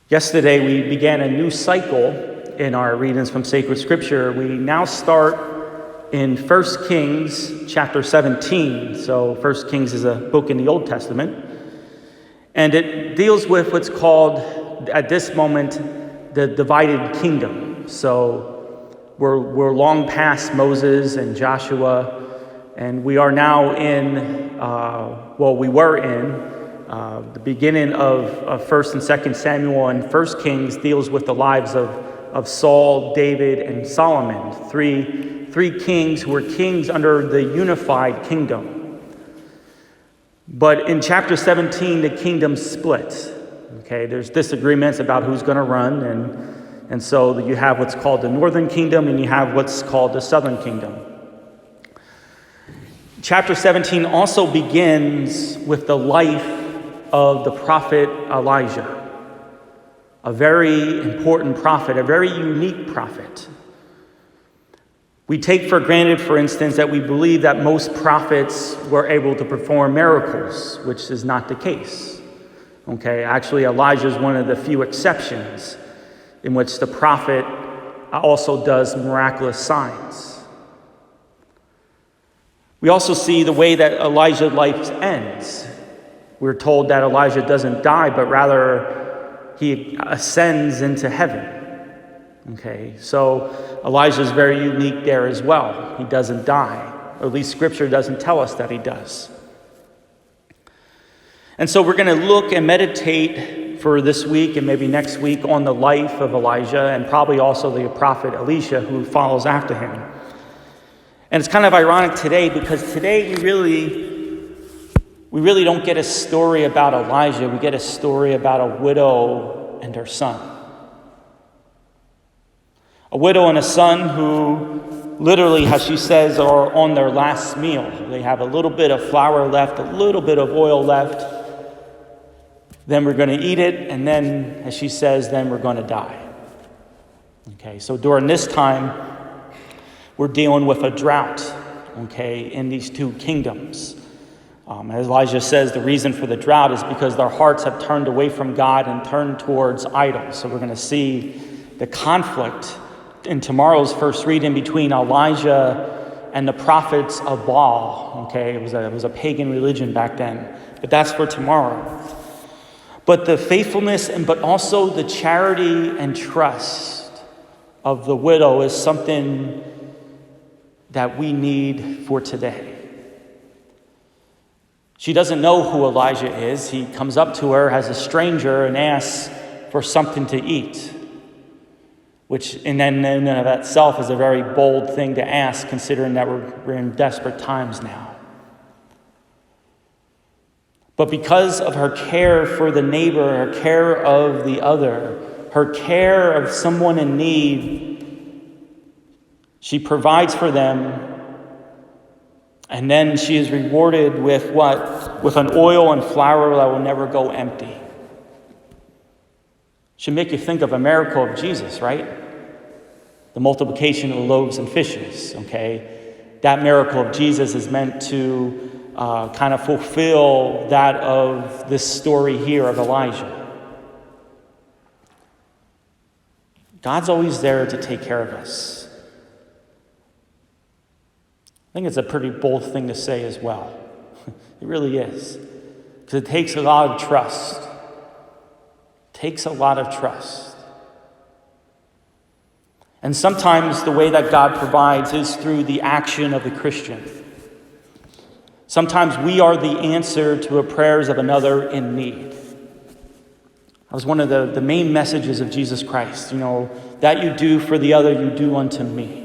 Yesterday, we began a new cycle in our readings from Sacred Scripture. We now start in 1 Kings chapter 17. So 1 Kings is a book in the Old Testament. And it deals with what's called, at this moment, the divided kingdom. So we're long past Moses and Joshua, and we are now we were in the beginning of 1st and 2nd Samuel, and 1 Kings deals with the lives of Saul, David, and Solomon, three kings who were kings under the unified kingdom. But in chapter 17, the kingdom splits. Okay, there's disagreements about who's going to run, and so you have what's called the northern kingdom, and you have what's called the southern kingdom. Chapter 17 also begins with the life of the prophet Elijah, a very important prophet, a very unique prophet. We take for granted, for instance, that we believe that most prophets were able to perform miracles, which is not the case. Okay, actually, Elijah is one of the few exceptions in which the prophet also does miraculous signs. We also see the way that Elijah's life ends. We're told that Elijah doesn't die, but rather he ascends into heaven. Okay, so Elijah is very unique there as well. He doesn't die, or at least Scripture doesn't tell us that he does. And so we're going to look and meditate for this week and maybe next week on the life of Elijah, and probably also the prophet Elisha who follows after him. And it's kind of ironic today, because today we really don't get a story about Elijah. We get a story about a widow and her son. A widow and a son who literally, as she says, are on their last meal. They have a little bit of flour left, a little bit of oil left. Then we're going to eat it, and then, as she says, then we're going to die. Okay, so during this time, we're dealing with a drought, okay, in these two kingdoms. As Elijah says, the reason for the drought is because their hearts have turned away from God and turned towards idols. So we're going to see the conflict in tomorrow's first reading between Elijah and the prophets of Baal. Okay, it was a pagan religion back then, but that's for tomorrow. But the faithfulness but also the charity and trust of the widow is something that we need for today. She doesn't know who Elijah is. He comes up to her as a stranger and asks for something to eat, which in and of itself is a very bold thing to ask, considering that we're in desperate times now. But because of her care for the neighbor, her care of the other, her care of someone in need, she provides for them. And then she is rewarded with what? With an oil and flour that will never go empty. Should make you think of a miracle of Jesus, right? The multiplication of the loaves and fishes, okay? That miracle of Jesus is meant to kind of fulfill that of this story here of Elijah. God's always there to take care of us. I think it's a pretty bold thing to say as well. It really is. Because it takes a lot of trust. It takes a lot of trust. And sometimes the way that God provides is through the action of the Christian. Sometimes we are the answer to the prayers of another in need. That was one of the main messages of Jesus Christ. That you do for the other, you do unto me.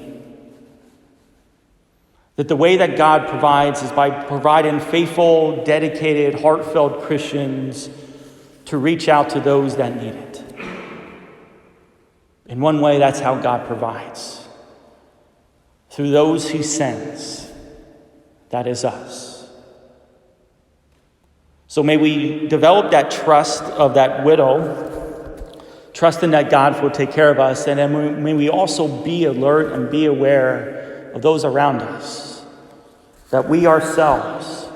That the way that God provides is by providing faithful, dedicated, heartfelt Christians to reach out to those that need it. In one way, that's how God provides. Through those he sends, that is us. So may we develop that trust of that widow, trusting that God will take care of us, and then may we also be alert and be aware of those around us. That we ourselves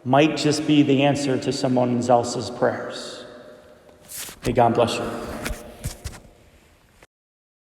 might just be the answer to someone else's prayers. May God bless you.